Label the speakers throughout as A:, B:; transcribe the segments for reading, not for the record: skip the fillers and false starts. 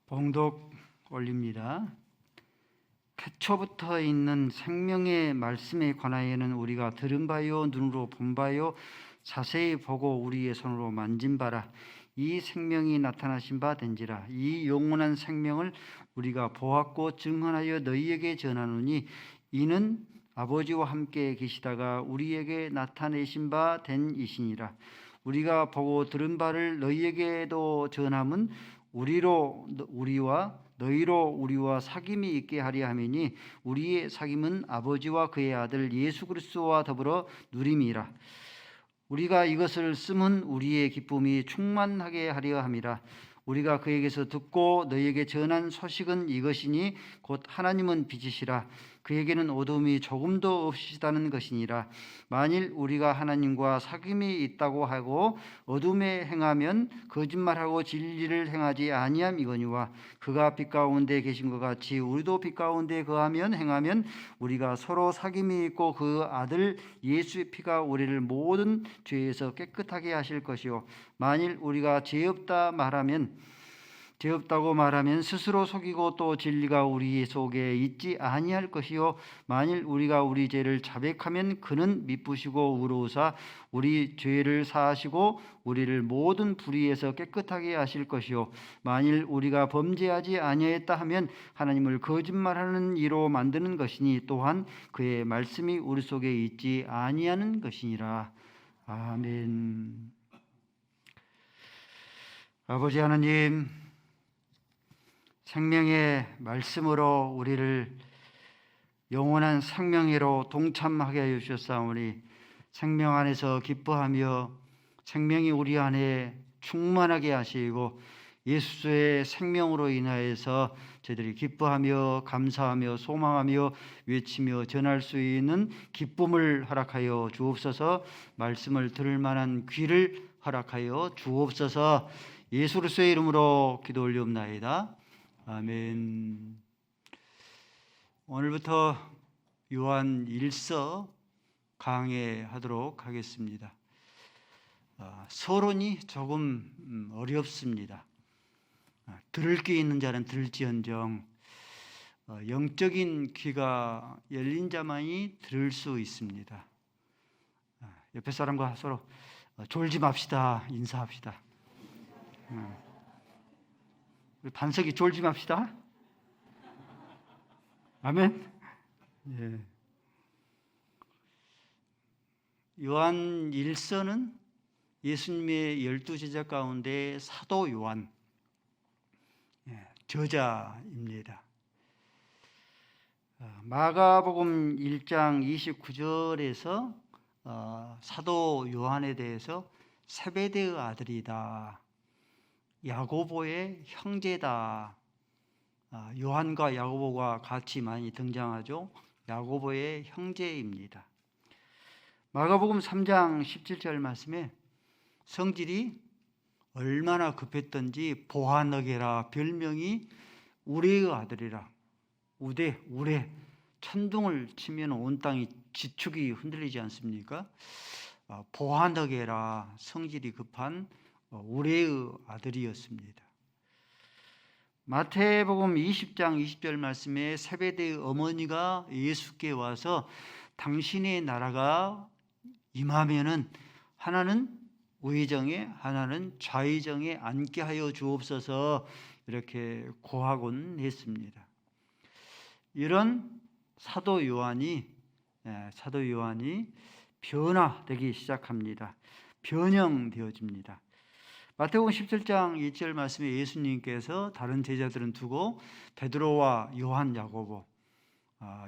A: 봉독 올립니다. 태초부터 있는 생명의 말씀에 관하여는 우리가 들은 바요 눈으로 본 바요 자세히 보고 우리의 손으로 만진 바라. 이 생명이 나타나신 바 된지라. 이 영원한 생명을 우리가 보았고 증언하여 너희에게 전하노니 이는 아버지와 함께 계시다가 우리에게 나타내신 바 된 이시니라. 우리가 보고 들은 바를 너희에게도 전함은 우리와 사귐이 있게 하려 함이니 우리의 사귐은 아버지와 그의 아들 예수 그리스도와 더불어 누림이라. 우리가 이것을 쓰면 우리의 기쁨이 충만하게 하려 함이라. 우리가 그에게서 듣고 너희에게 전한 소식은 이것이니 곧 하나님은 빛이시라. 그에게는 어둠이 조금도 없으시다는 것이니라. 만일 우리가 하나님과 사귐이 있다고 하고 어둠에 행하면 거짓말하고 진리를 행하지 아니함이거니와 그가 빛 가운데 계신 것 같이 우리도 빛 가운데 거하면 행하면 우리가 서로 사귐이 있고 그 아들 예수의 피가 우리를 모든 죄에서 깨끗하게 하실 것이요 만일 우리가 죄 없다고 말하면 스스로 속이고 또 진리가 우리 속에 있지 아니할 것이요 만일 우리가 우리 죄를 자백하면 그는 미쁘시고 의로우사 우리 죄를 사하시고 우리를 모든 불의에서 깨끗하게 하실 것이요 만일 우리가 범죄하지 아니하였다 하면 하나님을 거짓말하는 이로 만드는 것이니 또한 그의 말씀이 우리 속에 있지 아니하는 것이니라. 아멘. 아버지 하나님, 생명의 말씀으로 우리를 영원한 생명회로 동참하게 하여 주셨사오니 생명 안에서 기뻐하며 생명이 우리 안에 충만하게 하시고 예수의 생명으로 인하여서 저희들이 기뻐하며 감사하며 소망하며 외치며 전할 수 있는 기쁨을 허락하여 주옵소서. 말씀을 들을 만한 귀를 허락하여 주옵소서. 예수 그리스도의 이름으로 기도 올리옵나이다. 아멘. 오늘부터 요한 1서 강해하도록 하겠습니다. 서론이 조금 어렵습니다. 들을 귀 있는 자는 들을지언정 영적인 귀가 열린 자만이 들을 수 있습니다. 옆에 사람과 서로 졸지 맙시다. 인사합시다. 우리 반석이 졸지 맙시다. 아멘. 예. 요한 1서는 예수님의 12제자 가운데 사도 요한 저자입니다. 마가복음 1장 29절에서 사도 요한에 대해서 세베대의 아들이다, 야고보의 형제다. 요한과 야고보가 같이 많이 등장하죠. 야고보의 형제입니다. 마가복음 3장 17절 말씀에 성질이 얼마나 급했던지 보아너게라 별명이 우레의 아들이라. 우레 천둥을 치면 온 땅이 지축이 흔들리지 않습니까? 보아너게라 성질이 급한 우레의 아들이었습니다. 마태복음 20장 20절 말씀에 세베대의 어머니가 예수께 와서 당신의 나라가 임하면은 하나는 우회정에 하나는 좌회정에 앉게 하여 주옵소서 이렇게 고하곤 했습니다. 이런 사도 요한이 변화되기 시작합니다. 변형되어집니다. 마태복음 17장 2절 말씀에 예수님께서 다른 제자들은 두고 베드로와 요한, 야고보,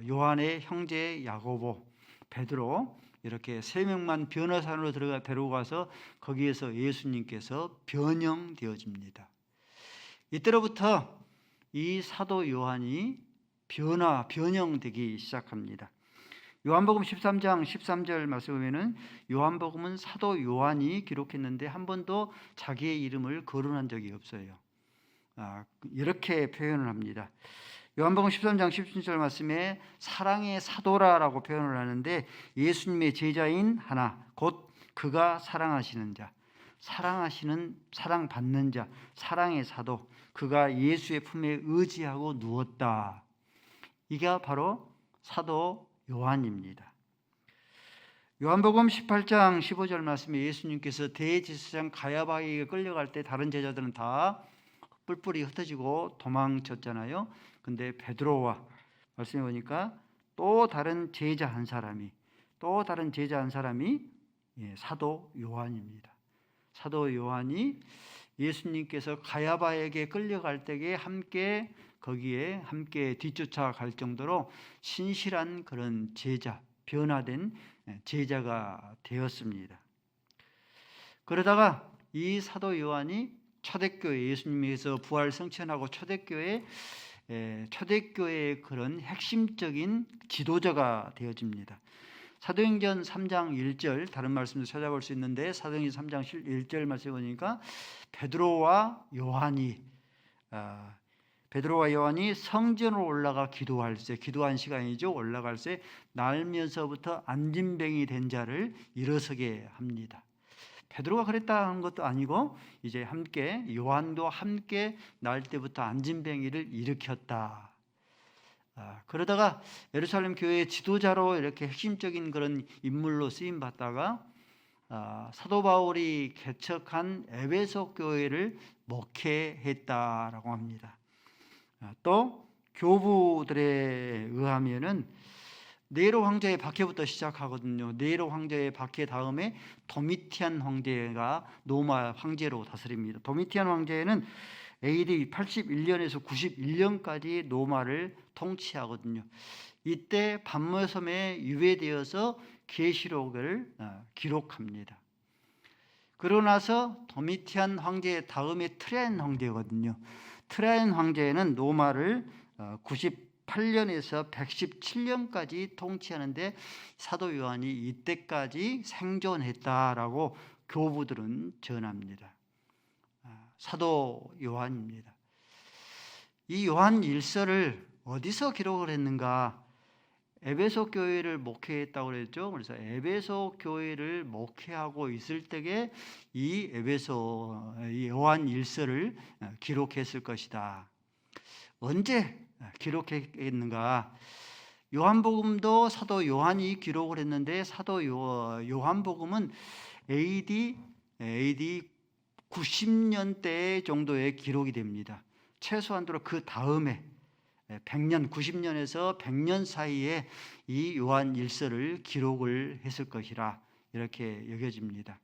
A: 요한의 형제 야고보, 베드로 이렇게 세 명만 변호사로 데려가서 거기에서 예수님께서 변형되어집니다. 이때로부터 이 사도 요한이 변형되기 시작합니다. 요한복음 13장 13절 말씀 보면은 요한복음은 사도 요한이 기록했는데 한 번도 자기의 이름을 거론한 적이 없어요. 이렇게 표현을 합니다. 요한복음 13장 17절 말씀에 사랑의 사도라라고 표현을 하는데 예수님의 제자인 하나, 곧 그가 사랑하시는 자, 사랑받는 자, 사랑의 사도, 그가 예수의 품에 의지하고 누웠다. 이게 바로 사도 요한입니다. 요한복음 18장 15절 말씀에 예수님께서 대제사장 가야바에게 끌려갈 때 다른 제자들은 다 뿔뿔이 흩어지고 도망쳤잖아요. 근데 베드로와 말씀해 보니까 또 다른 제자 한 사람이 사도 요한입니다. 사도 요한이 예수님께서 가야바에게 끌려갈 때에 거기에 함께 뒤쫓아갈 정도로 신실한 그런 제자, 변화된 제자가 되었습니다. 그러다가 이 사도 요한이 초대교회, 예수님께서 부활 성천하고 초대교회의 그런 핵심적인 지도자가 되어집니다. 사도행전 3장 1절, 다른 말씀도 찾아볼 수 있는데 사도행전 3장 1절 말씀에 보니까 베드로와 요한이 성전으로 올라가 기도한 시간이죠. 올라갈 때 날면서부터 안진뱅이 된 자를 일어서게 합니다. 베드로가 그랬다는 것도 아니고 이제 함께 요한도 함께 날 때부터 안진뱅이를 일으켰다. 그러다가 예루살렘 교회의 지도자로 이렇게 핵심적인 그런 인물로 쓰임 받다가 사도 바울이 개척한 에베소 교회를 목회했다라고 합니다. 또 교부들에 의하면은 네로 황제의 박해부터 시작하거든요. 네로 황제의 박해 다음에 도미티안 황제가 로마 황제로 다스립니다. 도미티안 황제는 AD 81년에서 91년까지 로마를 통치하거든요. 이때 반모섬에 유배되어서 계시록을 기록합니다. 그러고 나서 도미티안 황제 다음에 트라이안 황제거든요. 트라이안 황제는 로마를 98년에서 117년까지 통치하는데 사도 요한이 이때까지 생존했다라고 교부들은 전합니다. 사도 요한입니다. 이 요한 일서를 어디서 기록을 했는가? 에베소 교회를 목회했다고 그랬죠. 그래서 에베소 교회를 목회하고 있을 때에 이 요한 일서를 기록했을 것이다. 언제 기록했는가? 요한복음도 사도 요한이 기록을 했는데 사도 요한복음은 AD 90년대 정도의 기록이 됩니다. 최소한도로 그 다음에 100년, 90년에서 100년 사이에 이 요한 일서를 기록을 했을 것이라 이렇게 여겨집니다.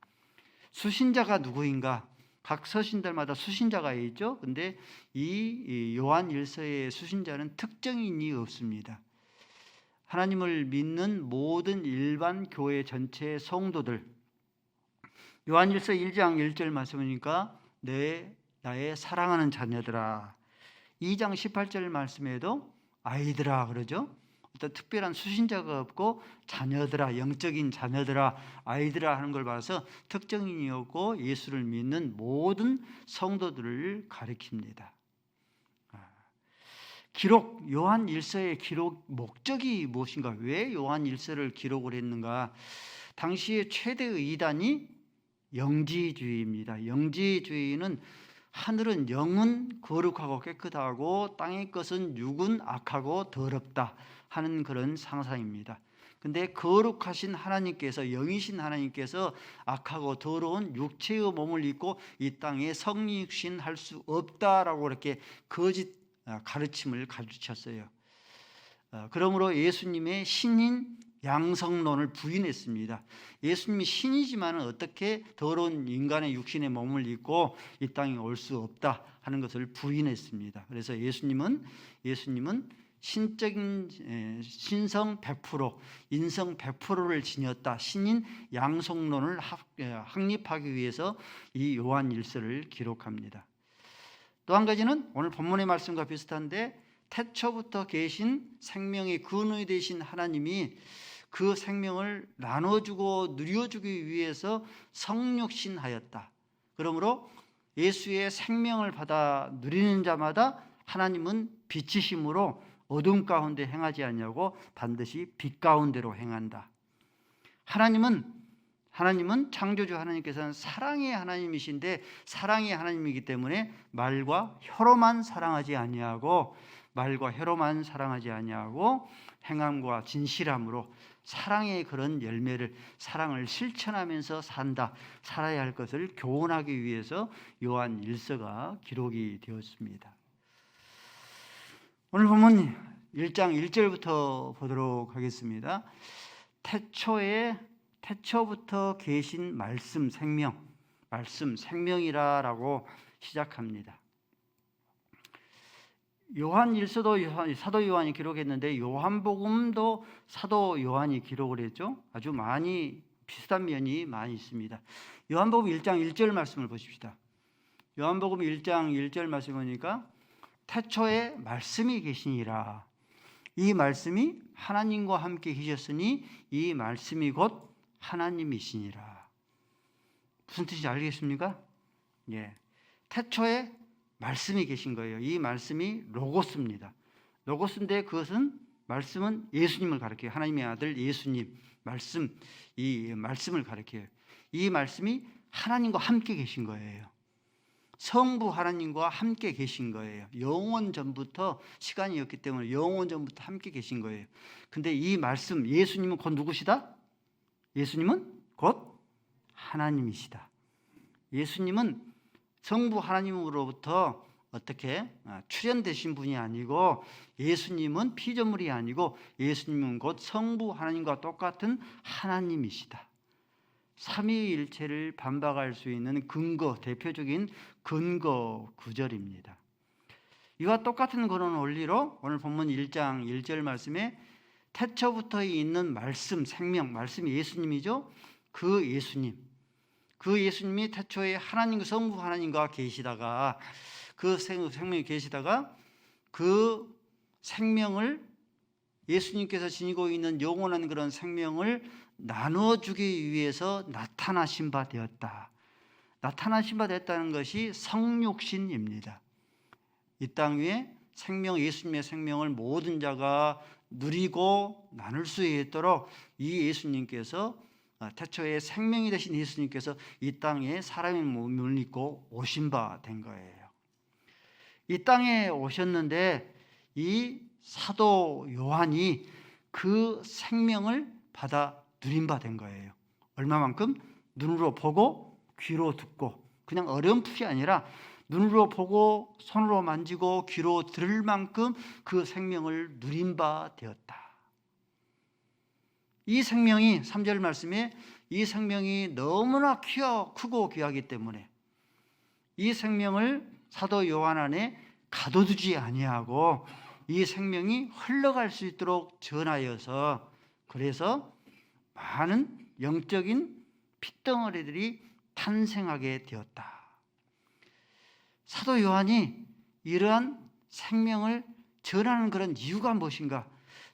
A: 수신자가 누구인가? 각 서신들마다 수신자가 있죠. 근데 이 요한 일서의 수신자는 특정인이 없습니다. 하나님을 믿는 모든 일반 교회 전체의 성도들, 요한일서 1장 1절 말씀이니까 나의 사랑하는 자녀들아. 2장 18절 말씀에도 아이들아 그러죠. 어떤 특별한 수신자가 없고 자녀들아, 영적인 자녀들아, 아이들아 하는 걸 봐서 특정인이었고 예수를 믿는 모든 성도들을 가리킵니다. 기록, 요한 일서의 기록 목적이 무엇인가? 왜 요한 일서를 기록을 했는가? 당시의 최대의 이단이 영지주의입니다. 영지주의는 하늘은 영은 거룩하고 깨끗하고 땅의 것은 육은 악하고 더럽다 하는 그런 상상입니다. 근데 거룩하신 하나님께서, 영이신 하나님께서 악하고 더러운 육체의 몸을 입고 이 땅에 성육신할 수 없다라고 이렇게 거짓 가르침을 가르쳤어요. 그러므로 예수님의 신인 양성론을 부인했습니다. 예수님이 신이지만 어떻게 더러운 인간의 육신의 몸을 입고 이 땅에 올 수 없다 하는 것을 부인했습니다. 그래서 예수님은 신적인 신성 100%, 인성 100%를 지녔다. 신인 양성론을 확립하기 위해서 이 요한 일서를 기록합니다. 또 한 가지는 오늘 본문의 말씀과 비슷한데 태초부터 계신 생명의 근원이 되신 하나님이 그 생명을 나눠주고 누려주기 위해서 성육신하였다. 그러므로 예수의 생명을 받아 누리는 자마다 하나님은 빛이심으로 어둠 가운데 행하지 않냐고 반드시 빛 가운데로 행한다. 하나님은 하나님은 창조주 하나님께서는 사랑의 하나님이신데 사랑의 하나님이기 때문에 말과 혀로만 사랑하지 아니하고 행함과 진실함으로 사랑의 그런 열매를 사랑을 실천하면서 살아야 할 것을 교훈하기 위해서 요한 1서가 기록이 되었습니다. 오늘 본문 1장 1절부터 보도록 하겠습니다. 태초부터 계신 말씀 생명이라라고 시작합니다. 요한 1서도 사도 요한이 기록했는데 요한복음도 사도 요한이 기록을 했죠. 아주 많이 비슷한 면이 많이 있습니다. 요한복음 1장 1절 말씀을 보십시다. 요한복음 1장 1절 말씀 보니까 태초에 말씀이 계시니라. 이 말씀이 하나님과 함께 계셨으니 이 말씀이 곧 하나님이시니라. 무슨 뜻인지 알겠습니까? 예. 태초에 말씀이 계신 거예요. 이 말씀이 로고스입니다. 로고스인데 말씀은 예수님을 가리켜요. 하나님의 아들 예수님 이 말씀을 가리켜요. 이 말씀이 하나님과 함께 계신 거예요. 성부 하나님과 함께 계신 거예요. 영원 전부터 시간이었기 때문에 영원 전부터 함께 계신 거예요. 근데 이 말씀 예수님은 곧 누구시다? 예수님은 곧 하나님이시다. 예수님은 성부 하나님으로부터 어떻게 출현되신 분이 아니고 예수님은 피조물이 아니고 예수님은 곧 성부 하나님과 똑같은 하나님이시다. 삼위일체를 반박할 수 있는 대표적인 근거 구절입니다. 이와 똑같은 그런 원리로 오늘 본문 1장 1절 말씀에 태초부터 있는 말씀, 생명, 말씀이 예수님이죠. 그 예수님이 태초에 하나님, 성부 하나님과 계시다가 그 생명이 계시다가 그 생명을 예수님께서 지니고 있는 영원한 그런 생명을 나눠주기 위해서 나타나신 바 되었다. 나타나신 바 됐다는 것이 성육신입니다. 이 땅 위에 예수님의 생명을 모든 자가 누리고 나눌 수 있도록 이 예수님께서 태초에 생명이 되신 예수님께서 이 땅에 사람의 몸을 입고 오신 바 된 거예요. 이 땅에 오셨는데 이 사도 요한이 그 생명을 받아 누린 바 된 거예요. 얼마만큼? 눈으로 보고 귀로 듣고, 그냥 어렴풋이 아니라 눈으로 보고 손으로 만지고 귀로 들을 만큼 그 생명을 누린 바 되었다. 이 생명이 3절 말씀에 이 생명이 너무나 크고 귀하기 때문에 이 생명을 사도 요한 안에 가둬두지 아니하고 이 생명이 흘러갈 수 있도록 전하여서 그래서 많은 영적인 핏덩어리들이 탄생하게 되었다. 사도 요한이 이러한 생명을 전하는 그런 이유가 무엇인가?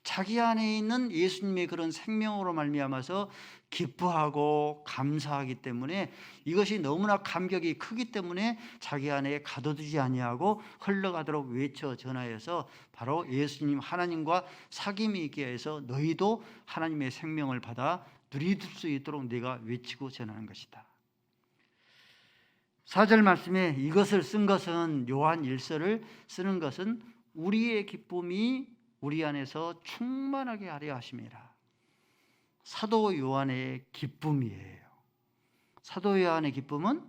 A: 자기 안에 있는 예수님의 그런 생명으로 말미암아서 기뻐하고 감사하기 때문에 이것이 너무나 감격이 크기 때문에 자기 안에 가둬두지 아니하고 흘러가도록 외쳐 전하여서 바로 예수님 하나님과 사귐이 있게 해서 너희도 하나님의 생명을 받아 누릴 수 있도록 내가 외치고 전하는 것이다. 4절 말씀에 이것을 쓴 것은 요한 1서를 쓰는 것은 우리의 기쁨이 우리 안에서 충만하게 하려 하심이라. 사도 요한의 기쁨이에요. 사도 요한의 기쁨은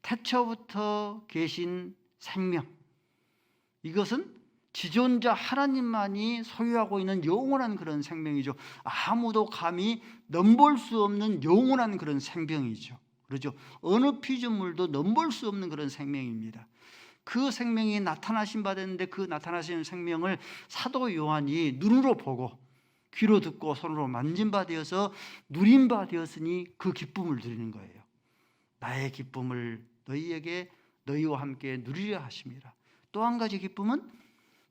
A: 태초부터 계신 생명, 이것은 지존자 하나님만이 소유하고 있는 영원한 그런 생명이죠. 아무도 감히 넘볼 수 없는 영원한 그런 생명이죠. 그렇죠. 어느 피조물도 넘볼 수 없는 그런 생명입니다. 그 생명이 나타나신 바 됐는데 그 나타나신 생명을 사도 요한이 눈으로 보고 귀로 듣고 손으로 만진 바 되어서 누린 바 되었으니 그 기쁨을 누리는 거예요. 나의 기쁨을 너희와 함께 누리려 하심이라. 또 한 가지 기쁨은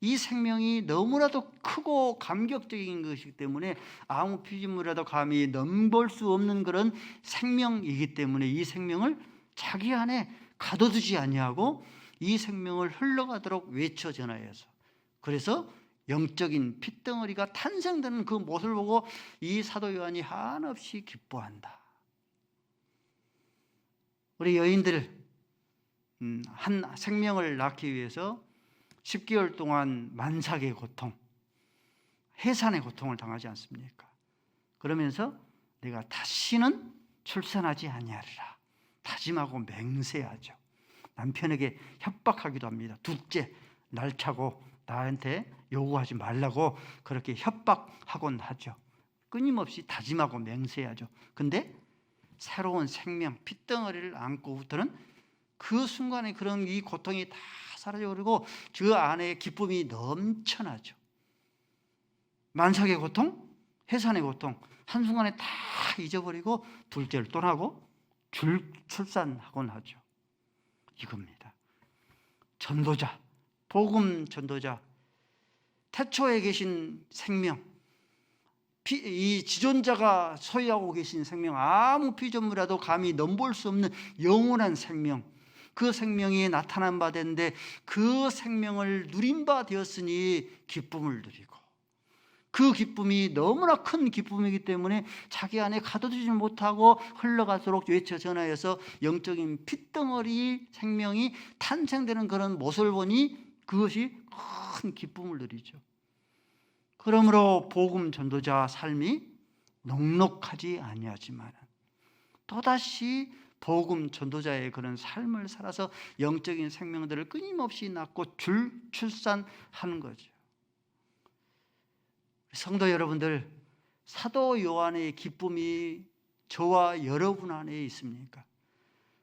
A: 이 생명이 너무나도 크고 감격적인 것이기 때문에 아무 피조물이라도 감히 넘볼 수 없는 그런 생명이기 때문에 이 생명을 자기 안에 가둬두지 아니하고 이 생명을 흘러가도록 외쳐 전하여서, 그래서 영적인 핏덩어리가 탄생되는 그 모습을 보고 이 사도 요한이 한없이 기뻐한다. 우리 여인들 한 생명을 낳기 위해서 10개월 동안 만삭의 고통, 해산의 고통을 당하지 않습니까? 그러면서 내가 다시는 출산하지 아니하리라 다짐하고 맹세하죠. 남편에게 협박하기도 합니다. 둘째 날차고 나한테 요구하지 말라고 그렇게 협박하곤 하죠. 끊임없이 다짐하고 맹세하죠. 근데 새로운 생명, 핏덩어리를 안고부터는 그 순간에 그런 이 고통이 다 사라져버리고 그 안에 기쁨이 넘쳐나죠. 만삭의 고통, 해산의 고통 한순간에 다 잊어버리고 둘째를 또 나고 출산하곤 하죠. 이겁니다. 전도자, 복음 전도자, 태초에 계신 생명, 이 지존자가 소유하고 계신 생명, 아무 피조물이라도 감히 넘볼 수 없는 영원한 생명, 그 생명이 나타난 바 됐는데 그 생명을 누린 바 되었으니 기쁨을 누리고, 그 기쁨이 너무나 큰 기쁨이기 때문에 자기 안에 가둬두지 못하고 흘러갈수록 외쳐 전하여서 영적인 핏덩어리 생명이 탄생되는 그런 모습을 보니 그것이 큰 기쁨을 누리죠. 그러므로 복음 전도자 삶이 녹록하지 아니하지만 또다시 복음 전도자의 그런 삶을 살아서 영적인 생명들을 끊임없이 낳고 출산하는 거죠. 성도 여러분들, 사도 요한의 기쁨이 저와 여러분 안에 있습니까?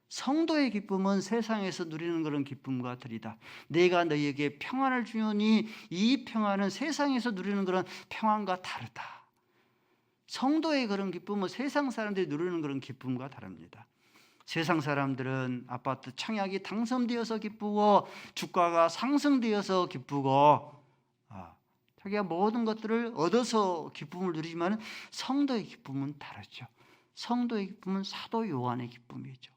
A: 성도의 기쁨은 세상에서 누리는 그런 기쁨과 다르다. 내가 너희에게 평안을 주노니 이 평안은 세상에서 누리는 그런 평안과 다르다. 성도의 그런 기쁨은 세상 사람들이 누리는 그런 기쁨과 다릅니다. 세상 사람들은 아파트 청약이 당첨되어서 기쁘고 주가가 상승되어서 기쁘고 자기가 모든 것들을 얻어서 기쁨을 누리지만 성도의 기쁨은 다르죠. 성도의 기쁨은 사도 요한의 기쁨이죠.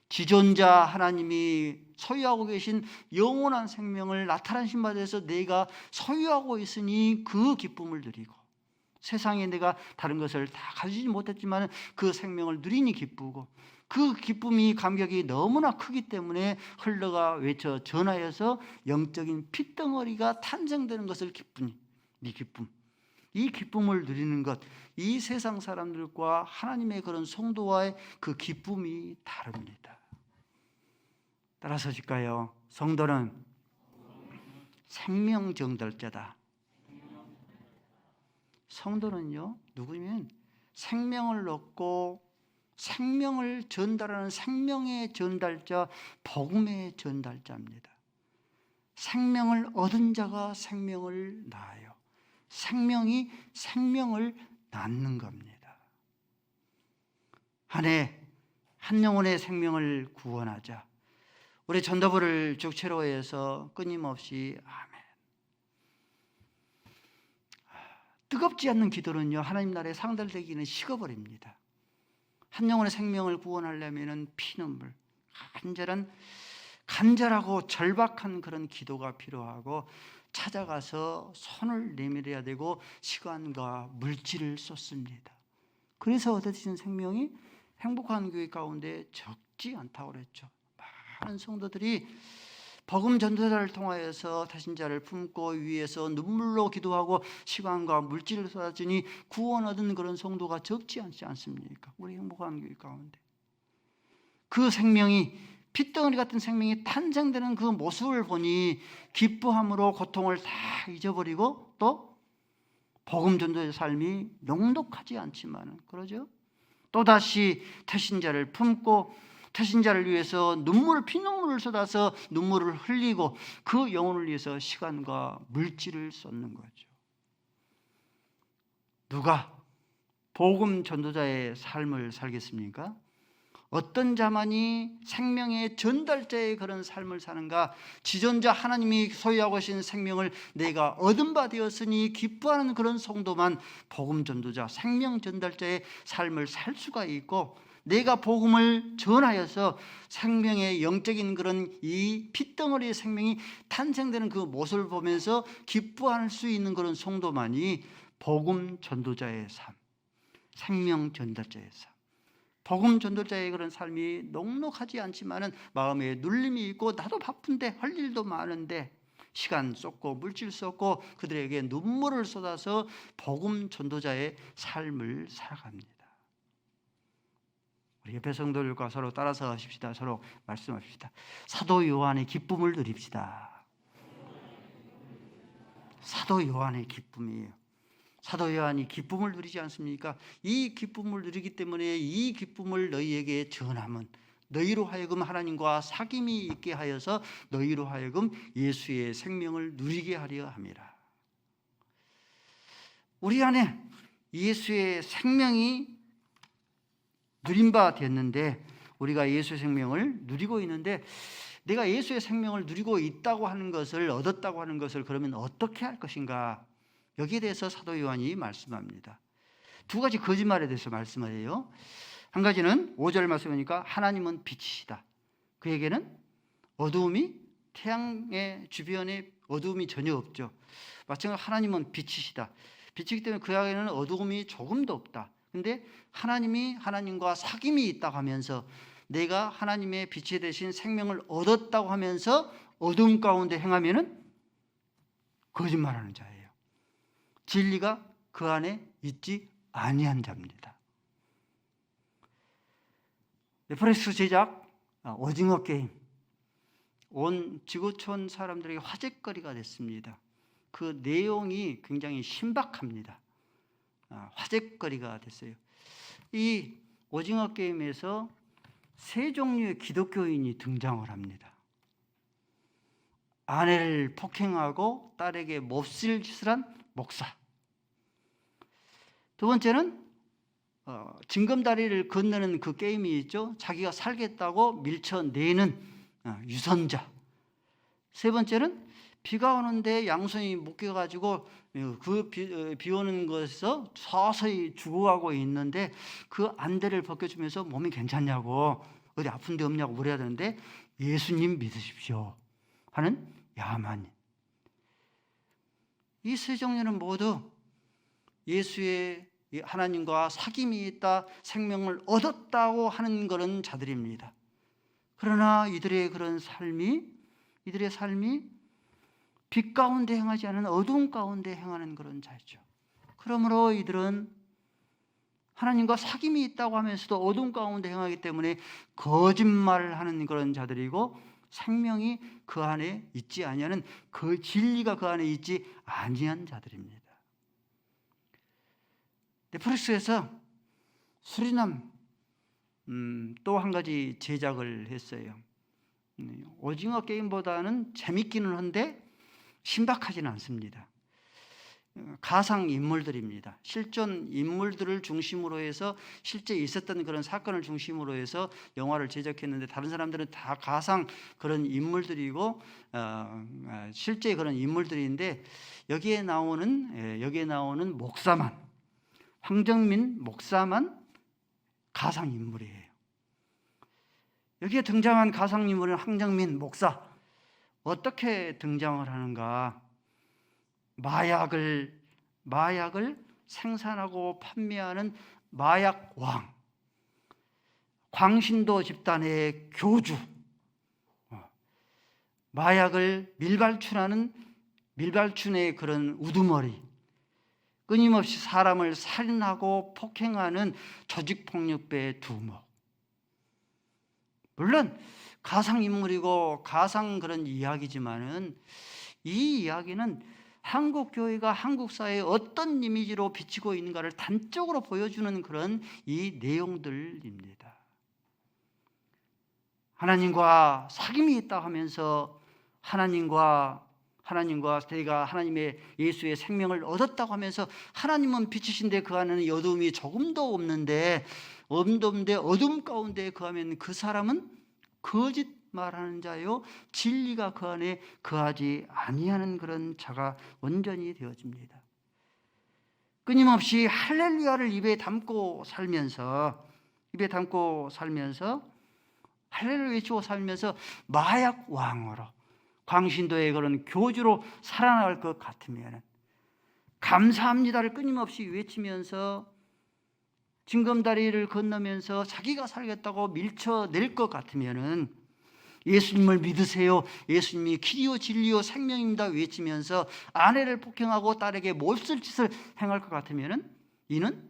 A: 지존자 하나님이 소유하고 계신 영원한 생명을 나타나신 바 돼서 내가 소유하고 있으니 그 기쁨을 누리고, 세상에 내가 다른 것을 다 가지지 못했지만 그 생명을 누리니 기쁘고, 그 기쁨이 감격이 너무나 크기 때문에 흘러가 외쳐 전하여서 영적인 핏덩어리가 탄생되는 것을 기쁘니, 이 기쁨, 이 기쁨을 누리는 것, 이 세상 사람들과 하나님의 그런 성도와의 그 기쁨이 다릅니다. 따라서실까요? 성도는 생명 전달자다. 성도는요, 누구냐면 생명을 얻고 생명을 전달하는 생명의 전달자, 복음의 전달자입니다. 생명을 얻은 자가 생명을 낳아요. 생명이 생명을 낳는 겁니다. 한 해 한 영혼의 생명을 구원하자. 우리 전도부를 주체로해서 끊임없이 아멘. 뜨겁지 않는 기도는요, 하나님 나라에 상달되기는 식어버립니다. 한 영혼의 생명을 구원하려면 피눈물, 간절하고 절박한 그런 기도가 필요하고, 찾아가서 손을 내밀어야 되고 시간과 물질을 쏟습니다. 그래서 얻어지는 생명이 행복한 교회 가운데 적지 않다고 그랬죠. 많은 성도들이 복음 전도자를 통하여서 태신자를 품고 위에서 눈물로 기도하고 시간과 물질을 쏟아주니 구원 얻은 그런 성도가 적지 않지 않습니까? 우리 행복한 교회 가운데 그 생명이, 핏덩어리 같은 생명이 탄생되는 그 모습을 보니 기뻐함으로 고통을 다 잊어버리고, 또 복음 전도의 삶이 녹록하지 않지만 그러죠. 또다시 태신자를 품고 태신자를 위해서 피눈물을 쏟아서 눈물을 흘리고 그 영혼을 위해서 시간과 물질을 쏟는 거죠. 누가 복음 전도자의 삶을 살겠습니까? 어떤 자만이 생명의 전달자의 그런 삶을 사는가? 지존자 하나님이 소유하고 계신 생명을 내가 얻은 바 되었으니 기뻐하는 그런 성도만 복음 전도자, 생명 전달자의 삶을 살 수가 있고, 내가 복음을 전하여서 생명의 영적인 그런 이 핏덩어리의 생명이 탄생되는 그 모습을 보면서 기뻐할 수 있는 그런 성도만이 복음 전도자의 삶, 생명 전달자의 삶, 복음 전도자의 그런 삶이 넉넉하지 않지만은 마음에 눌림이 있고 나도 바쁜데 할 일도 많은데 시간 쏟고 물질 쏟고 그들에게 눈물을 쏟아서 복음 전도자의 삶을 살아갑니다. 우리 옆에 성도들과 서로 따라서 하십시다. 서로 말씀합시다. 사도 요한의 기쁨을 누립시다. 사도 요한의 기쁨이에요. 사도 요한이 기쁨을 누리지 않습니까? 이 기쁨을 누리기 때문에 이 기쁨을 너희에게 전하면 너희로 하여금 하나님과 사귐이 있게 하여서 너희로 하여금 예수의 생명을 누리게 하려 함이라. 우리 안에 예수의 생명이 누린 바 됐는데 우리가 예수의 생명을 누리고 있는데 내가 예수의 생명을 누리고 있다고 하는 것을 얻었다고 하는 것을 그러면 어떻게 할 것인가? 여기에 대해서 사도 요한이 말씀합니다. 두 가지 거짓말에 대해서 말씀해요. 한 가지는 5절 말씀하니까 하나님은 빛이시다. 그에게는 어두움이 태양의 주변에 어두움이 전혀 없죠. 마찬가지로 하나님은 빛이시다. 빛이기 때문에 그에게는 어두움이 조금도 없다. 근데 하나님이 하나님과 사귐이 있다고 하면서 내가 하나님의 빛이 되신 생명을 얻었다고 하면서 어두움 가운데 행하면은 거짓말하는 자예요. 진리가 그 안에 있지 아니한 자입니다. 넷플릭스 제작 오징어 게임 온 지구촌 사람들에게 화제거리가 됐습니다. 그 내용이 굉장히 신박합니다. 화제거리가 됐어요. 이 오징어 게임에서 세 종류의 기독교인이 등장을 합니다. 아내를 폭행하고 딸에게 몹쓸 짓을 한 목사. 두 번째는 징검다리를 건너는 그 게임이 있죠. 자기가 살겠다고 밀쳐내는 유선자. 세 번째는 비가 오는데 양손이 묶여가지고 그 비 오는 것에서 서서히 죽어가고 있는데 그 안대를 벗겨주면서 몸이 괜찮냐고 어디 아픈 데 없냐고 물어야 되는데 예수님 믿으십시오 하는 야만. 이 세 종류는 모두 예수의 하나님과 사귐이 있다, 생명을 얻었다고 하는 그런 자들입니다. 그러나 이들의 삶이 빛 가운데 행하지 않은 어두움 가운데 행하는 그런 자죠. 그러므로 이들은 하나님과 사귐이 있다고 하면서도 어두움 가운데 행하기 때문에 거짓말을 하는 그런 자들이고 생명이 그 안에 있지 아니하는 그 진리가 그 안에 있지 아니한 자들입니다. 넷플릭스에서 수리남 또 한 가지 제작을 했어요. 오징어 게임보다는 재밌기는 한데 신박하지는 않습니다. 가상 인물들입니다. 실존 인물들을 중심으로 해서 실제 있었던 그런 사건을 중심으로 해서 영화를 제작했는데 다른 사람들은 다 가상 그런 인물들이고 실제 그런 인물들인데 여기에 나오는 목사만, 황정민 목사만 가상 인물이에요. 여기에 등장한 가상 인물은 황정민 목사. 어떻게 등장을 하는가? 마약을 생산하고 판매하는 마약 왕, 광신도 집단의 교주, 마약을 밀발춘의 그런 우두머리, 끊임없이 사람을 살인하고 폭행하는 조직폭력배의 두목. 물론 가상인물이고 가상 그런 이야기지만은 이 이야기는 한국 교회가 한국 사회에 어떤 이미지로 비치고 있는가를 단적으로 보여주는 그런 이 내용들입니다. 하나님과 사귐이 있다 하면서 하나님과 내가 하나님의 예수의 생명을 얻었다고 하면서 하나님은 빛이신데 그 안에는 어두움이 조금도 없는데 어둠 가운데 거하면 그 사람은 거짓말하는 자요 진리가 그 안에 거하지 아니하는 그런 자가 온전히 되어집니다. 끊임없이 할렐루야를 입에 담고 살면서 할렐루야 외치고 살면서 마약 왕으로 광신도의 그런 교주로 살아나갈 것 같으면 감사합니다를 끊임없이 외치면서 징검다리를 건너면서 자기가 살겠다고 밀쳐낼 것 같으면은 예수님을 믿으세요. 예수님이 길이요 진리요 생명입니다 외치면서 아내를 폭행하고 딸에게 몹쓸 짓을 행할 것 같으면은 이는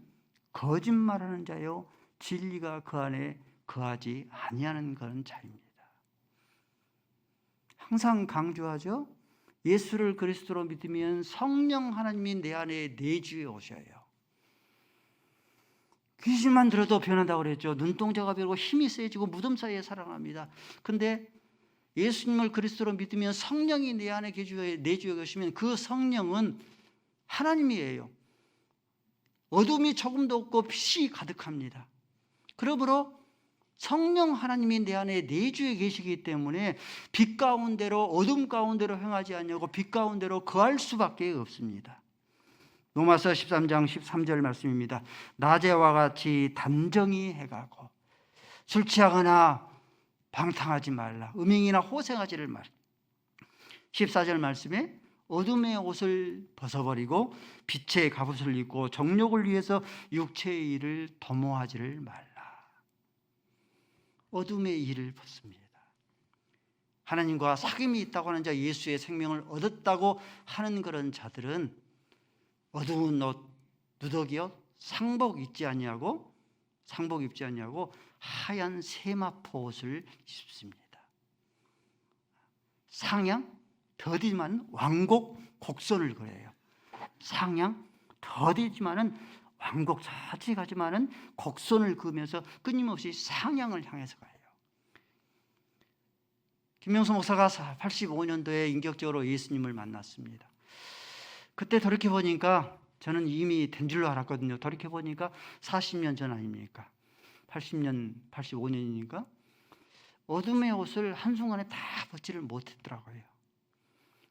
A: 거짓말하는 자요 진리가 그 안에 거하지 아니하는 그런 자입니다. 항상 강조하죠. 예수를 그리스도로 믿으면 성령 하나님이 내 안에 내주에 오셔요. 귀신만 들어도 변한다고 그랬죠. 눈동자가 변하고 힘이 세지고 무덤 사이에 살아납니다. 근데 예수님을 그리스도로 믿으면 성령이 내 안에 내주에 계시면 그 성령은 하나님이에요. 어둠이 조금도 없고 빛이 가득합니다. 그러므로 성령 하나님이 내 안에 내주에 계시기 때문에 빛 가운데로 어둠 가운데로 행하지 아니하고 빛 가운데로 거할 수밖에 없습니다. 로마서 13장 13절 말씀입니다. 낮에와 같이 단정히 해가고 술 취하거나 방탕하지 말라. 음행이나 호생하지를 말라. 14절 말씀에 어둠의 옷을 벗어버리고 빛의 갑옷을 입고 정욕을 위해서 육체의 일을 도모하지를 말라. 어둠의 일을 벗습니다. 하나님과 사귐이 있다고 하는 자, 예수의 생명을 얻었다고 하는 그런 자들은 어두운 옷, 누더기요 상복 입지 아니하고 하얀 세마포 옷을 입습니다. 상양 더디지만 왕곡 곡선을 그려요. 상양 더디지만은 왕곡 자직하지만은 곡선을 그으면서 끊임없이 상향을 향해서 가요. 김명수 목사가 85년도에 인격적으로 예수님을 만났습니다. 그때 돌이켜보니까 저는 이미 된 줄로 알았거든요. 돌이켜보니까 40년 전 아닙니까? 80년, 85년이니까 어둠의 옷을 한순간에 다 벗지를 못했더라고요.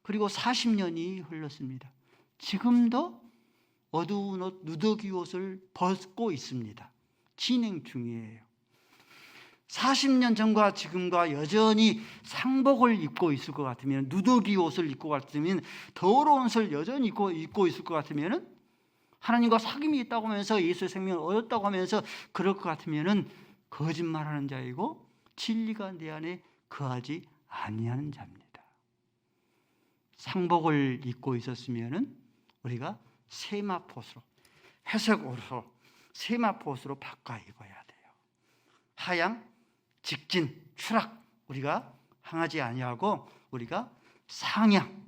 A: 그리고 40년이 흘렀습니다. 지금도 어두운 옷, 누더기 옷을 벗고 있습니다. 진행 중이에요. 40년 전과 지금과 여전히 상복을 입고 있을 것 같으면, 누더기 옷을 입고 같으면, 더러운 옷을 여전히 입고 있을 것 같으면, 하나님과 사귐이 있다고 하면서 예수의 생명을 얻었다고 하면서 그럴 것 같으면 거짓말하는 자이고 진리가 내 안에 거하지 아니하는 자입니다. 상복을 입고 있었으면 우리가 세마포옷으로, 회색 옷으로 세마포옷으로 바꿔 입어야 돼요. 하양, 직진, 추락 우리가 행하지 아니하고 우리가 상향,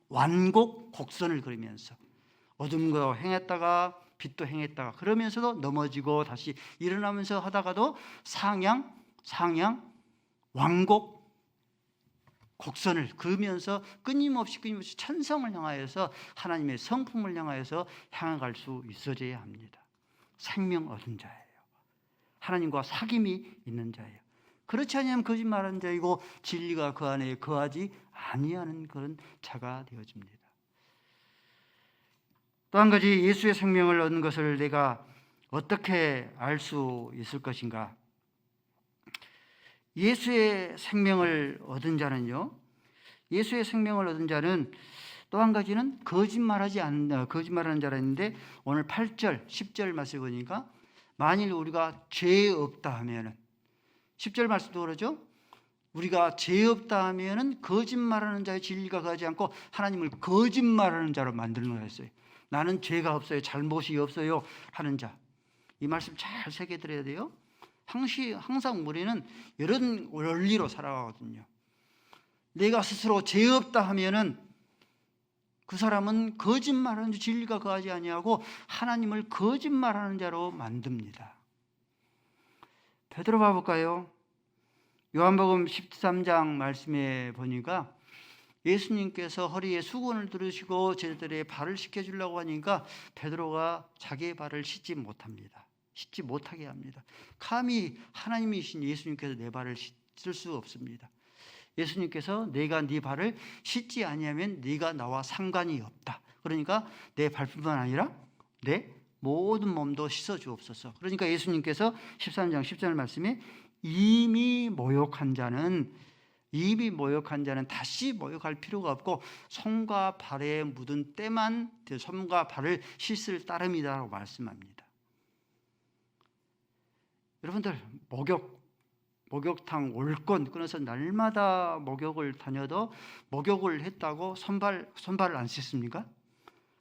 A: 완곡, 곡선을 그리면서 어둠도 행했다가 빛도 행했다가 그러면서도 넘어지고 다시 일어나면서 하다가도 상향, 완곡, 곡선을 그으면서 끊임없이 천성을 향하여서 하나님의 성품을 향하여서 향해갈 수 있어져야 합니다. 생명 얻은 자예요. 하나님과 사귐이 있는 자예요. 그렇지 않으면 거짓말하는 자이고 진리가 그 안에 거하지 아니하는 그런 자가 되어집니다. 또 한 가지, 예수의 생명을 얻는 것을 내가 어떻게 알 수 있을 것인가? 예수의 생명을 얻은 자는요, 예수의 생명을 얻은 자는 또 한 가지는 거짓말하는 자라 했는데, 오늘 8절, 10절 말씀 보니까 만일 우리가 죄 없다 하면은, 10절 말씀도 그러죠. 우리가 죄 없다 하면은 거짓말하는 자의 진리가 거하지 않고 하나님을 거짓말하는 자로 만드는 거였어요. 나는 죄가 없어요, 잘못이 없어요 하는 자. 이 말씀 잘 새겨들어야 돼요. 항상 우리는 이런 원리로 살아가거든요. 내가 스스로 죄 없다 하면은 그 사람은 거짓말하는 자, 진리가 거하지 아니하고 하나님을 거짓말하는 자로 만듭니다. 베드로 봐볼까요? 요한복음 13장 말씀에 보니까 예수님께서 허리에 수건을 두르시고 제자들의 발을 씻겨주려고 하니까 베드로가 자기의 발을 씻지 못합니다. 씻지 못하게 합니다. 감히 하나님이신 예수님께서 내 발을 씻을 수 없습니다. 예수님께서 내가 네 발을 씻지 아니하면 네가 나와 상관이 없다. 그러니까 내 발뿐만 아니라 내 모든 몸도 씻어 주옵소서. 그러니까 예수님께서 13장 10절 말씀에 이미 모욕한 자는 다시 모욕할 필요가 없고 손과 발에 묻은 때만 손과 발을 씻을 따름이다라고 말씀합니다. 여러분들 목욕탕 올건 끊어서 날마다 목욕을 다녀도 목욕을 했다고 손발을 안 씻습니까?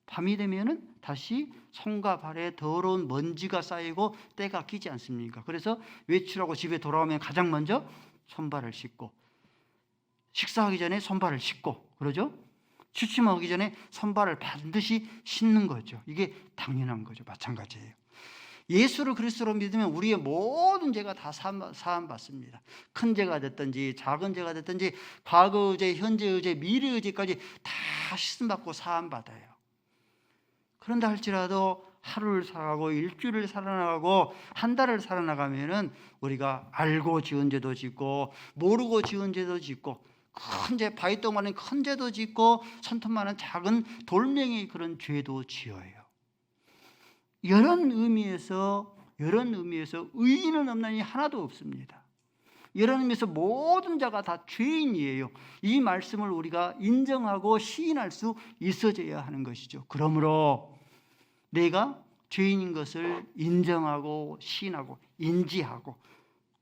A: 밤이 되면은 다시 손과 발에 더러운 먼지가 쌓이고 때가 끼지 않습니까? 그래서 외출하고 집에 돌아오면 가장 먼저 손발을 씻고, 식사하기 전에 손발을 씻고, 그러죠? 취침하기 전에 손발을 반드시 씻는 거죠. 이게 당연한 거죠. 마찬가지예요. 예수를 그리스도로 믿으면 우리의 모든 죄가 다 사함받습니다. 큰 죄가 됐든지 작은 죄가 됐든지 과거 의죄, 현재 의죄, 미래 의죄까지 다 씻음받고 사함받아요. 그런다 할지라도 하루를 살아가고 일주일을 살아나가고 한 달을 살아나가면은 우리가 알고 지은 죄도 짓고 모르고 지은 죄도 짓고 큰 죄, 바위덩어리는 큰 죄도 짓고 손톱만한 작은 돌멩이 그런 죄도 지어요. 이런 의미에서 의인은 없나니 하나도 없습니다. 이런 의미에서 모든 자가 다 죄인이에요. 이 말씀을 우리가 인정하고 시인할 수 있어져야 하는 것이죠. 그러므로 내가 죄인인 것을 인정하고 시인하고 인지하고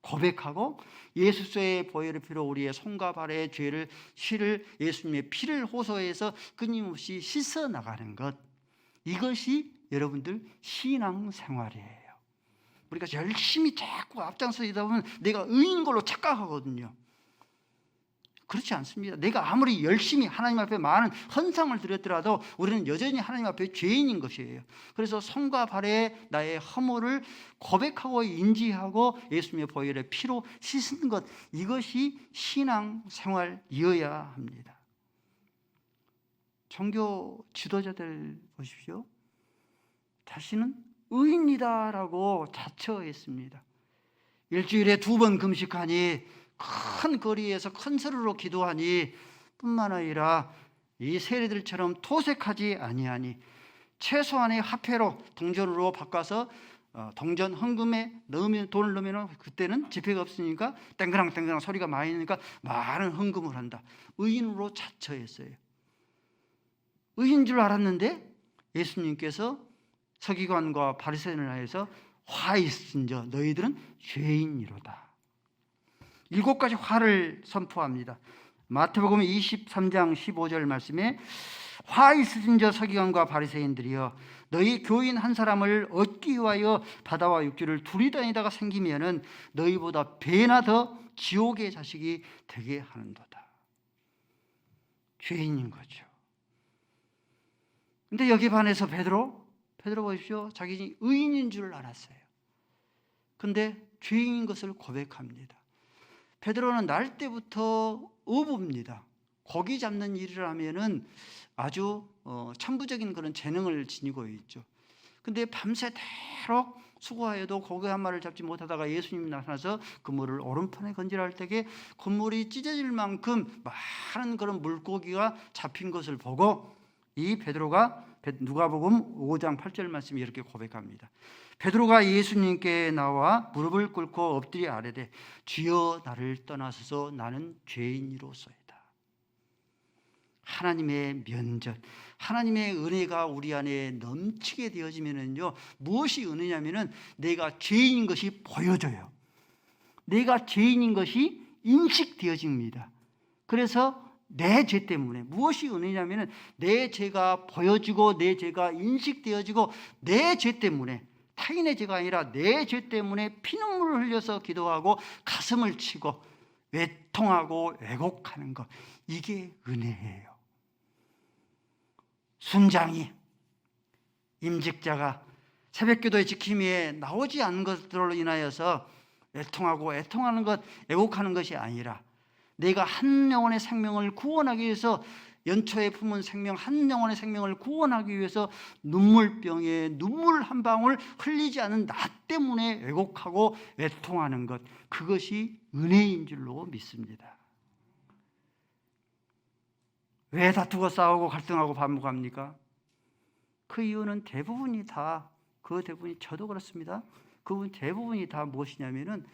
A: 고백하고 예수의 보혈의 피로 우리의 손과 발의 죄를 예수님의 피를 호소해서 끊임없이 씻어 나가는 것, 이것이 여러분들 신앙 생활이에요. 우리가 열심히 자꾸 앞장서다 보면 내가 의인 걸로 착각하거든요. 그렇지 않습니다. 내가 아무리 열심히 하나님 앞에 많은 헌상을 드렸더라도 우리는 여전히 하나님 앞에 죄인인 것이에요. 그래서 손과 발에 나의 허물을 고백하고 인지하고 예수님의 보혈의 피로 씻는 것, 이것이 신앙 생활이어야 합니다. 종교 지도자들 보십시오. 자신은 의인이다라고 자처했습니다. 일주일에 2번 금식하니, 큰 거리에서 큰 소리로 기도하니, 뿐만 아니라 이 세리들처럼 토색하지 아니하니, 최소한의 화폐로 동전으로 바꿔서 동전 헌금에 돈을 넣으면 그때는 지폐가 없으니까 땡그랑 소리가 많이 나니까 많은 헌금을 한다. 의인으로 자처했어요. 의인 줄 알았는데 예수님께서 서기관과 바리새인을 하여서 화 있은저 너희들은 죄인이로다. 7가지 화를 선포합니다. 마태복음 23장 15절 말씀에 화 있으신저 서기관과 바리새인들이여 너희 교인 한 사람을 얻기 위하여 바다와 육지를 두리 다니다가 생기면은 너희보다 배나 더 지옥의 자식이 되게 하는도다. 죄인인 거죠. 근데 여기 반해서 베드로 보십시오. 자기 의인인 줄 알았어요. 근데 죄인인 것을 고백합니다. 베드로는 날 때부터 어부입니다. 고기 잡는 일을 하면은 아주 천부적인 그런 재능을 지니고 있죠. 근데 밤새도록 수고하여도 고기 한 마리를 잡지 못하다가 예수님이 나타나서 그물을 오른편에 건지할 때에 그물이 찢어질 만큼 많은 그런 물고기가 잡힌 것을 보고 이 베드로가 누가복음 5장 8절 말씀이 이렇게 고백합니다. 베드로가 예수님께 나와 무릎을 꿇고 엎드려 아뢰되 주여 나를 떠나소서 나는 죄인이로소이다. 하나님의 면전, 하나님의 은혜가 우리 안에 넘치게 되어지면은요, 무엇이 은혜냐면은 내가 죄인인 것이 보여져요. 내가 죄인인 것이 인식되어집니다. 그래서 내 죄 때문에, 무엇이 은혜냐면은 내 죄가 보여지고 내 죄가 인식되어지고 내 죄 때문에, 타인의 죄가 아니라 내 죄 때문에 피눈물을 흘려서 기도하고 가슴을 치고 외통하고 왜곡하는 것, 이게 은혜예요. 순장이, 임직자가 새벽기도의 지킴이에 나오지 않은 것들로 인하여서 애통하고 애통하는 것, 애곡하는 것이 아니라 내가 한 영혼의 생명을 구원하기 위해서, 연초에 품은 생명, 한 영혼의 생명을 구원하기 위해서 눈물병에 눈물 한 방울 흘리지 않은 나 때문에 왜곡하고 애통하는 것, 그것이 은혜인 줄로 믿습니다. 왜 다투고 싸우고 갈등하고 반복합니까? 그 이유는 대부분이 저도 그렇습니다. 그 대부분이 다 무엇이냐면은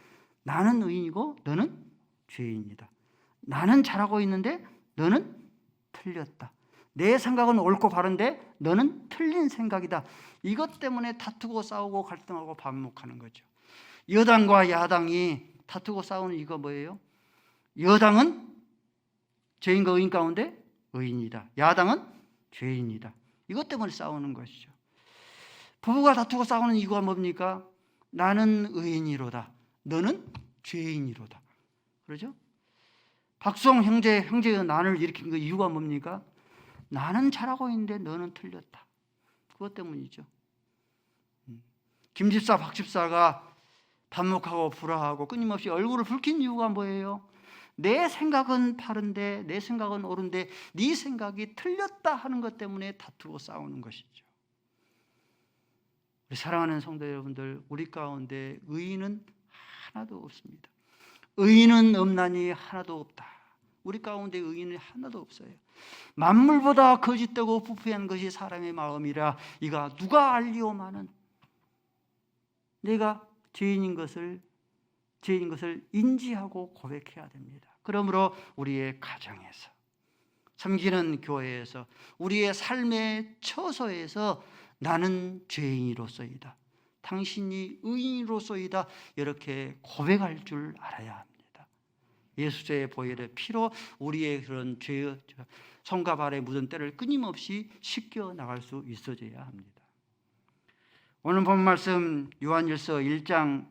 A: 나는 의인이고 너는 죄인이다. 나는 잘하고 있는데 너는 틀렸다. 내 생각은 옳고 바른데 너는 틀린 생각이다. 이것 때문에 다투고 싸우고 갈등하고 반복하는 거죠. 여당과 야당이 다투고 싸우는 이유가 뭐예요? 여당은 죄인과 의인 가운데 의인이다. 야당은 죄인이다. 이것 때문에 싸우는 것이죠. 부부가 다투고 싸우는 이유가 뭡니까? 나는 의인이로다. 너는 죄인이로다. 그러죠? 박수홍 형제의 난을 일으킨 그 이유가 뭡니까? 나는 잘하고 있는데 너는 틀렸다. 그것 때문이죠. 김집사, 박집사가 반목하고 불화하고 끊임없이 얼굴을 붉힌 이유가 뭐예요? 내 생각은 바른데, 내 생각은 옳은데 네 생각이 틀렸다 하는 것 때문에 다투고 싸우는 것이죠. 우리 사랑하는 성도 여러분들, 우리 가운데 의인은 하나도 없습니다. 의인은 없나니 하나도 없다. 우리 가운데 의인은 하나도 없어요. 만물보다 거짓되고 부패한 것이 사람의 마음이라 이가 누가 알리오마는. 내가 죄인인 것을 인지하고 고백해야 됩니다. 그러므로 우리의 가정에서, 섬기는 교회에서, 우리의 삶의 처소에서 나는 죄인으로서이다, 당신이 의인으로서이다, 이렇게 고백할 줄 알아야 합니다. 예수의 보혈의 피로 우리의 그런 죄의 손과 발에 묻은 때를 끊임없이 씻겨 나갈 수 있어져야 합니다. 오늘 본 말씀 요한일서 1장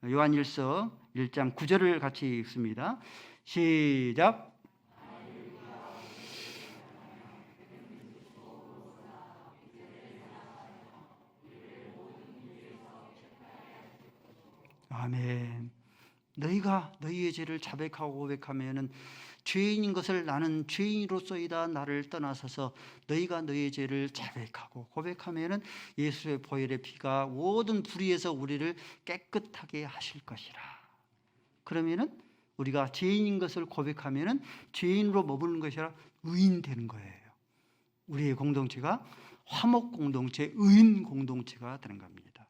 A: 9절을 같이 읽습니다. 시작. 아멘. 너희가 너희의 죄를 자백하고 고백하면은 죄인인 것을 나는 죄인으로서이다 나를 떠나서서 너희가 너희의 죄를 자백하고 고백하면은 예수의 보혈의 피가 모든 불의에서 우리를 깨끗하게 하실 것이라. 그러면은 우리가 죄인인 것을 고백하면은 죄인으로 머무는 것이 아니라 의인 되는 거예요. 우리의 공동체가 화목 공동체, 의인 공동체가 되는 겁니다.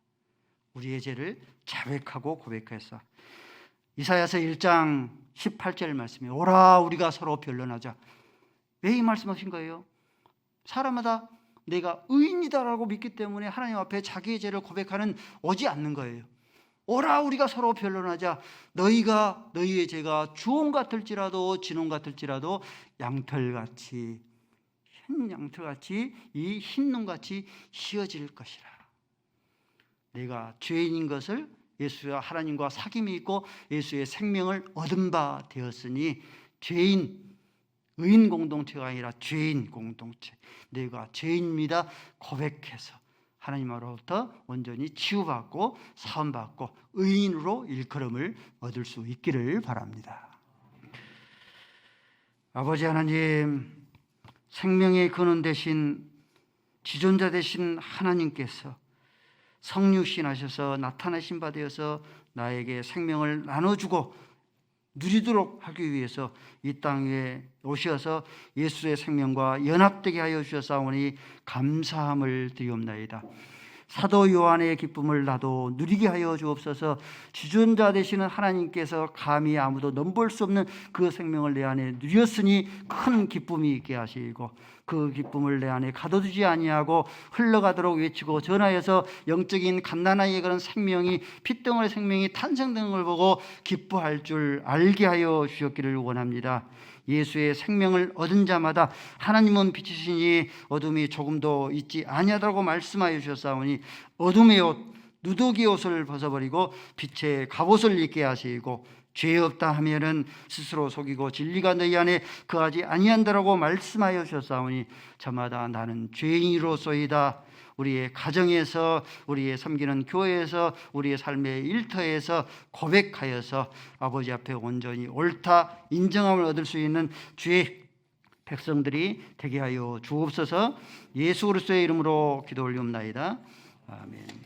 A: 우리의 죄를 자백하고 고백해서 이사야서 1장 18절 말씀에 오라 우리가 서로 변론하자. 왜 이 말씀하신 거예요? 사람마다 내가 의인이다라고 믿기 때문에 하나님 앞에 자기의 죄를 고백하는 오지 않는 거예요. 오라 우리가 서로 변론하자. 너희의 죄가 주홍 같을지라도 진홍 같을지라도 양털같이 흰 양털같이 이 흰 눈같이 희어질 것이라. 내가 죄인인 것을 예수와 하나님과 사귐이 있고 예수의 생명을 얻은 바 되었으니 의인 공동체가 아니라 죄인 공동체, 내가 죄인입니다 고백해서 하나님으로부터 온전히 치유받고 사함받고 의인으로 일컬음을 얻을 수 있기를 바랍니다. 아버지 하나님, 생명의 근원 되신 지존자 되신 하나님께서 성육신 하셔서 나타나신 바 되어서 나에게 생명을 나눠주고 누리도록 하기 위해서 이 땅에 오셔서 예수의 생명과 연합되게 하여 주셨사오니 감사함을 드리옵나이다. 사도 요한의 기쁨을 나도 누리게 하여 주옵소서. 지존자 되시는 하나님께서 감히 아무도 넘볼 수 없는 그 생명을 내 안에 누렸으니 큰 기쁨이 있게 하시고 그 기쁨을 내 안에 가둬두지 아니하고 흘러가도록 외치고 전하여서 영적인 갓난아이의 그런 생명이 핏덩어리 생명이 탄생되는 걸 보고 기뻐할 줄 알게 하여 주셨기를 원합니다. 예수의 생명을 얻은 자마다 하나님은 빛이시니 어둠이 조금도 있지 아니하다고 말씀하여 주셨사오니 어둠의 옷 누더기의 옷을 벗어버리고 빛의 갑옷을 입게 하시고 죄 없다 하면은 스스로 속이고 진리가 너희 안에 거하지 아니한다라고 말씀하여 주셨사오니 저마다 나는 죄인으로소이다. 우리의 가정에서, 우리의 섬기는 교회에서, 우리의 삶의 일터에서 고백하여서 아버지 앞에 온전히 옳다 인정함을 얻을 수 있는 주의 백성들이 되게 하여 주옵소서. 예수 그리스도의 이름으로 기도 올리옵나이다. 아멘.